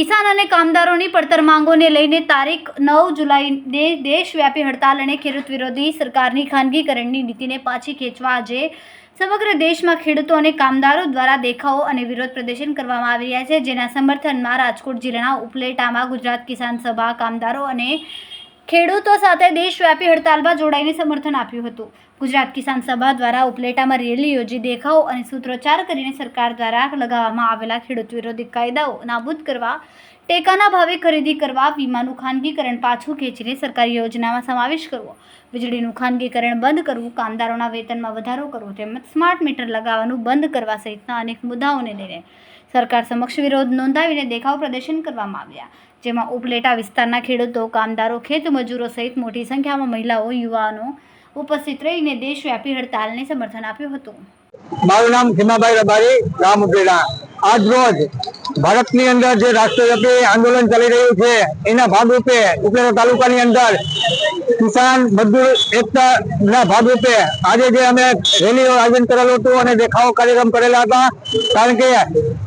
કિસાન અને કામદારોની પડતર માંગોને લઈને તારીખ 9 જુલાઈને દેશવ્યાપી હડતાલ અને ખેડૂત વિરોધી સરકારની ખાનગીકરણની નીતિને પાછી ખેંચવા આજે સમગ્ર દેશમાં ખેડૂતો અને કામદારો દ્વારા દેખાવો અને વિરોધ પ્રદર્શન કરવામાં આવી રહ્યા છે, જેના સમર્થનમાં રાજકોટ જિલ્લાના ઉપલેટામાં ગુજરાત કિસાન સભા કામદારો અને ખેડૂતો સાથે દેશવ્યાપી હડતાલમાં જોડાઈને સમર્થન આપ્યું હતું। ગુજરાત કિસાન સભા દ્વારા ઉપલેટામાં રેલી યોજી દેખાવો અને સૂત્રોચ્ચાર કરીને સરકાર દ્વારા લગાવવામાં આવેલા ખેડૂત વિરોધી કાયદાઓ નાબૂદ કરવા, ટેકાના ભાવે ખરીદી કરવા, વીમાનું ખાનગીકરણ પાછું ખેંચીને સરકારી યોજનામાં સમાવેશ કરવો, વીજળીનું ખાનગીકરણ બંધ કરવું, કામદારોના વેતનમાં વધારો કરવો તેમજ સ્માર્ટ મીટર લગાવવાનું બંધ કરવા સહિતના અનેક મુદ્દાઓને લઈને સરકાર સમક્ષ વિરોધ નોંધાવીને દેખાવ પ્રદર્શન કરવામાં આવ્યા, જેમાં ઉપલેટા વિસ્તારના ખેડૂતો, કામદારો, ખેત મજૂરો સહિત મોટી સંખ્યામાં મહિલાઓ, યુવાનો ઉપસ્થિત રહીને દેશવ્યાપી હડતાલને સમર્થન આપ્યું હતું। મારું નામ ખીમાભાઈ રબારી, ગામ ઉપલેટા। આજ રોજ ભારતની અંદર જે રાષ્ટ્રવ્યાપી આંદોલન ચાલી રહ્યું છે એના ભાગરૂપે ઉપલેટા તાલુકાની અંદર કિસાન મજદૂર એકતાના ભાગરૂપે આજે જે અમે રેલીનું આયોજન કરેલું હતું અને દેખાવો કાર્યક્રમ કરેલા હતા, કારણ કે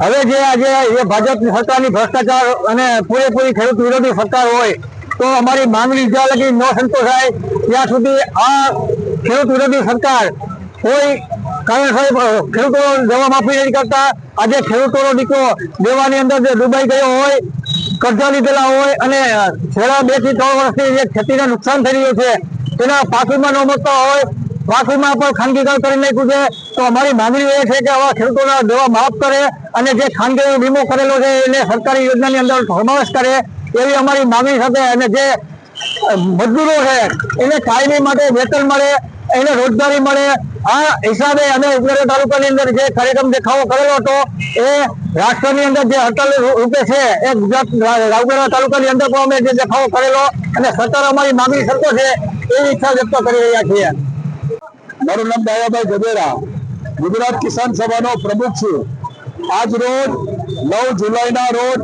હવે જે આજે ભાજપ સરકારની ભ્રષ્ટાચાર અને પૂરેપૂરી ખેડૂત વિરોધી સરકાર હોય તો અમારી માંગણી જ્યાં લગી ન સંતોષાય ત્યાં સુધી આ ખેડૂત વિરોધી સરકાર કોઈ કારણસર ખેડૂતો દવા માફી નથી કરતા। આજે ખેડૂતોનો દીકરો દેવાની અંદર જે ડૂબાઈ ગયો હોય, કર્જા લીધેલા હોય અને છેલ્લા 2 થી 3 વર્ષથી જે ખેતીને નુકસાન થઈ રહ્યું છે તેના પાકમાં ન મળતા હોય, પાકમાં પણ ખાનગીકરણ કરી નાખ્યું છે, તો અમારી માંગણી એ છે કે આવા ખેડૂતોના દેવા માફ કરે અને જે ખાનગી વીમો કરેલો છે એને સરકારી યોજનાની અંદર સમાવેશ કરે એવી અમારી માંગણી સાથે, અને જે મજદૂરો છે એને કાયમી માટે વેતન મળે, એને રોજગારી મળે, આ હિસાબે અમે ઉપલેટા તાલુકાની અંદર જે કાર્યક્રમ દેખાવો કરેલો હતો એ રાષ્ટ્રની અંદર જે હડતાલ રૂપે છે એ ગુજરાત ઉપલેટા તાલુકાની અંદર પણ અમે જે દેખાવો કરેલો અને સરકાર અમારી માંગણી સરકો છે એવી ઈચ્છા વ્યક્ત કરી રહ્યા છીએ। મારું નામ દાયાભાઈ ગજેરા, ગુજરાત કિસાન સભાનો પ્રમુખ છું। આજ રોજ 9 જુલાઈના રોજ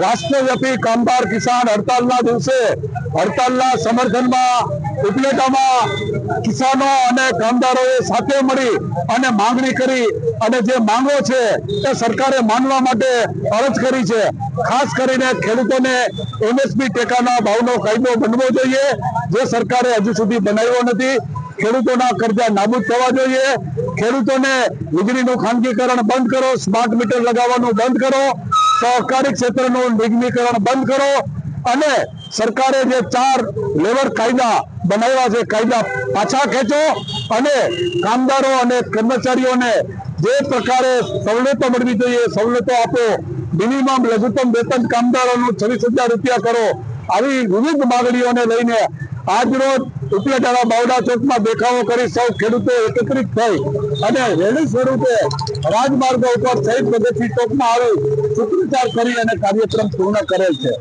રાષ્ટ્રવ્યાપી કામદાર કિસાન હડતાલના દિવસે હડતાલના સમર્થનમાં ઉપલેટામાં કિસાનો અને કામદારોએ સાથે મળી અને માંગણી કરી અને જે માંગો છે તે સરકારે માનવા માટે અરજ કરી છે। ખાસ કરીને ખેડૂતોને MSP ટેકાના ભાવનો કાયદો બનવો જોઈએ, જે સરકારે હજુ સુધી બનાવ્યો નથી। ખેડૂતોના કરજા નાબૂદ થવા જોઈએ, ખેડૂતોને વીજળીનું ખાનગીકરણ બંધ કરો, સ્માર્ટ મીટર લગાવવાનું બંધ કરો, સહકારી ક્ષેત્રનું નિગમીકરણ બંધ કરો અને સરકારે જે 4 લેબર કાયદા બનાવ્યા છે કાયદા પાછા ખેંચો અને કામદારો અને કર્મચારીઓને જે પ્રકારે સવલતો મળવી જોઈએ સવલતો આપો। મિનિમમ લઘુત્તમ વેતન કામદારોનું 26,000 રૂપિયા કરો। આવી વિવિધ માંગણીઓને લઈને આજ રોજ ઉપલેટાના બાવડા ચોકમાં દેખાવો કરી સૌ ખેડૂતો એકત્રિત થઈ અને રેલી સ્વરૂપે રાજમાર્ગો ઉપર શહીદ ભગતસિંહ ચોકમાં આવી સૂત્રોચ્ચાર કરી અને કાર્યક્રમ પૂર્ણ કરેલ છે।